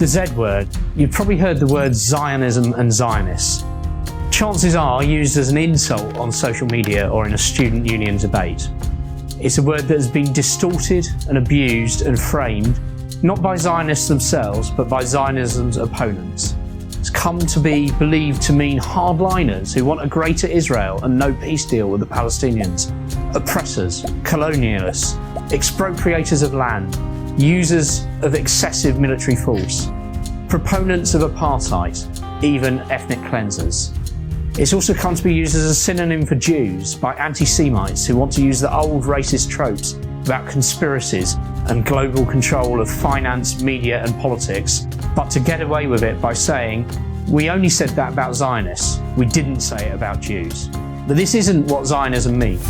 The Z word. You've probably heard the words Zionism and Zionists. Chances are used as an insult on social media or in a student union debate. It's a word that has been distorted and abused and framed not by Zionists themselves, but by Zionism's opponents. It's come to be believed to mean hardliners who want a greater Israel and no peace deal with the Palestinians, oppressors, colonialists, expropriators of land, users of excessive military force, proponents of apartheid, even ethnic cleansers. It's also come to be used as a synonym for Jews by anti-Semites who want to use the old racist tropes about conspiracies and global control of finance, media and politics, but to get away with it by saying, we only said that about Zionists, we didn't say it about Jews. But this isn't what Zionism means.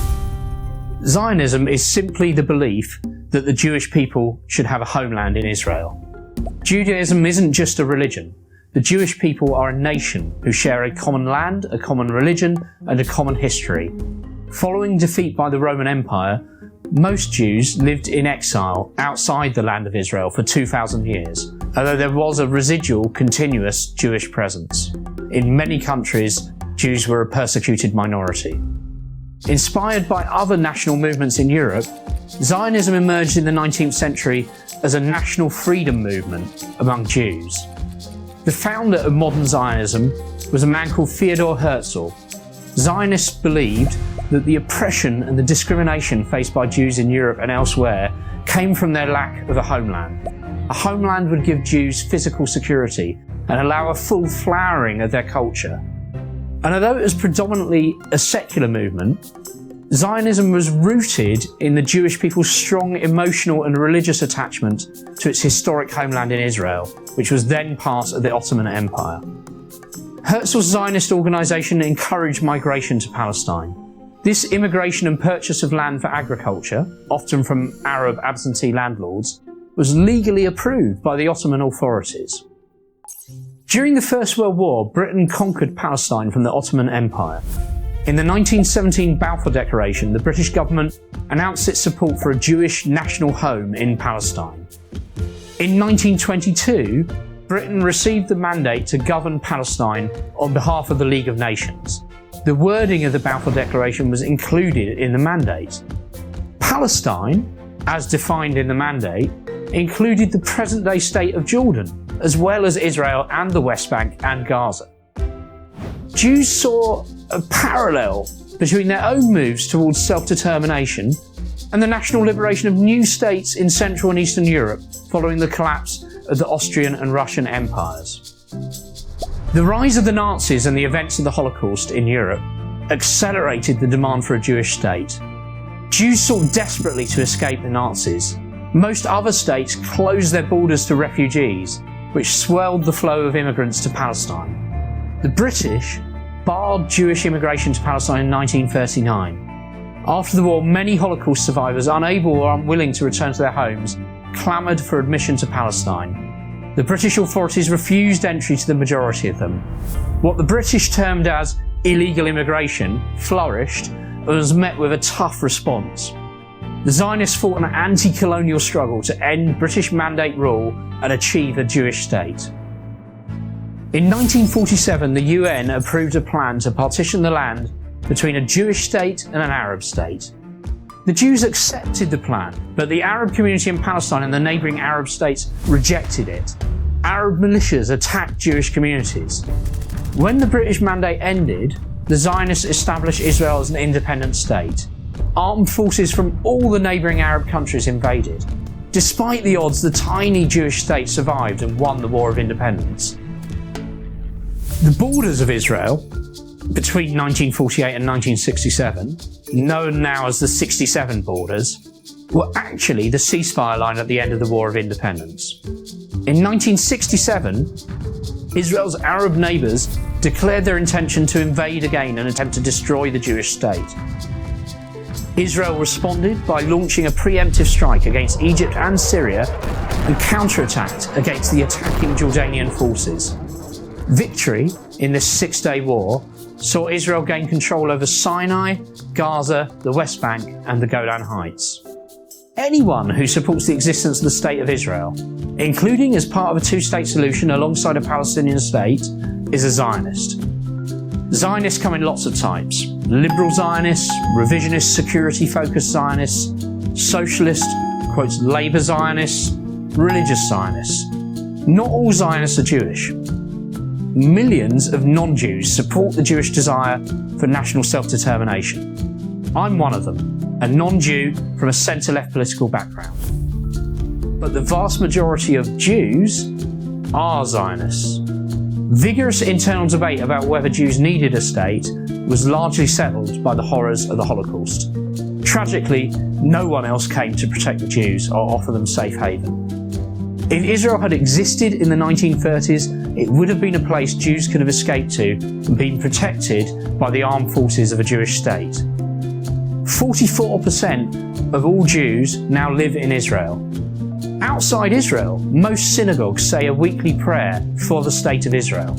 Zionism is simply the belief that the Jewish people should have a homeland in Israel. Judaism isn't just a religion. The Jewish people are a nation who share a common land, a common religion, and a common history. Following defeat by the Roman Empire, most Jews lived in exile outside the land of Israel for 2,000 years, although there was a residual, continuous Jewish presence. In many countries, Jews were a persecuted minority. Inspired by other national movements in Europe, Zionism emerged in the 19th century as a national freedom movement among Jews. The founder of modern Zionism was a man called Theodor Herzl. Zionists believed that the oppression and the discrimination faced by Jews in Europe and elsewhere came from their lack of a homeland. A homeland would give Jews physical security and allow a full flowering of their culture. And although it was predominantly a secular movement, Zionism was rooted in the Jewish people's strong emotional and religious attachment to its historic homeland in Israel, which was then part of the Ottoman Empire. Herzl's Zionist organisation encouraged migration to Palestine. This immigration and purchase of land for agriculture, often from Arab absentee landlords, was legally approved by the Ottoman authorities. During the First World War, Britain conquered Palestine from the Ottoman Empire. In the 1917 Balfour Declaration, the British government announced its support for a Jewish national home in Palestine. In 1922, Britain received the mandate to govern Palestine on behalf of the League of Nations. The wording of the Balfour Declaration was included in the mandate. Palestine, as defined in the mandate, included the present-day state of Jordan, as well as Israel and the West Bank and Gaza. Jews saw a parallel between their own moves towards self-determination and the national liberation of new states in Central and Eastern Europe following the collapse of the Austrian and Russian empires. The rise of the Nazis and the events of the Holocaust in Europe accelerated the demand for a Jewish state. Jews sought desperately to escape the Nazis. Most other states closed their borders to refugees, which swelled the flow of immigrants to Palestine. The British barred Jewish immigration to Palestine in 1939. After the war, many Holocaust survivors, unable or unwilling to return to their homes, clamoured for admission to Palestine. The British authorities refused entry to the majority of them. What the British termed as illegal immigration flourished and was met with a tough response. The Zionists fought an anti-colonial struggle to end British mandate rule and achieve a Jewish state. In 1947, the UN approved a plan to partition the land between a Jewish state and an Arab state. The Jews accepted the plan, but the Arab community in Palestine and the neighbouring Arab states rejected it. Arab militias attacked Jewish communities. When the British mandate ended, the Zionists established Israel as an independent state. Armed forces from all the neighbouring Arab countries invaded. Despite the odds, the tiny Jewish state survived and won the War of Independence. The borders of Israel, between 1948 and 1967, known now as the 67 borders, were actually the ceasefire line at the end of the War of Independence. In 1967, Israel's Arab neighbours declared their intention to invade again and attempt to destroy the Jewish state. Israel responded by launching a preemptive strike against Egypt and Syria and counterattacked against the attacking Jordanian forces. Victory in this six-day war saw Israel gain control over Sinai, Gaza, the West Bank and the Golan Heights. Anyone who supports the existence of the State of Israel, including as part of a two-state solution alongside a Palestinian state, is a Zionist. Zionists come in lots of types: liberal Zionists, revisionist security-focused Zionists, socialist, quotes, Labour Zionists, religious Zionists. Not all Zionists are Jewish. Millions of non-Jews support the Jewish desire for national self-determination. I'm one of them, a non-Jew from a centre-left political background. But the vast majority of Jews are Zionists. Vigorous internal debate about whether Jews needed a state was largely settled by the horrors of the Holocaust. Tragically, no one else came to protect the Jews or offer them safe haven. If Israel had existed in the 1930s, it would have been a place Jews could have escaped to and been protected by the armed forces of a Jewish state. 44% of all Jews now live in Israel. Outside Israel, most synagogues say a weekly prayer for the State of Israel.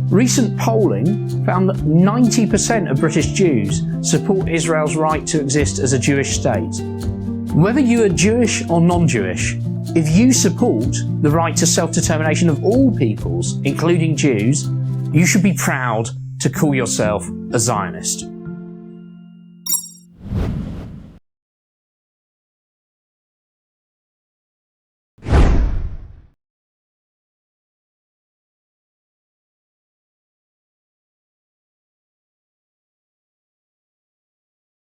Recent polling found that 90% of British Jews support Israel's right to exist as a Jewish state. Whether you are Jewish or non-Jewish, if you support the right to self-determination of all peoples, including Jews, you should be proud to call yourself a Zionist.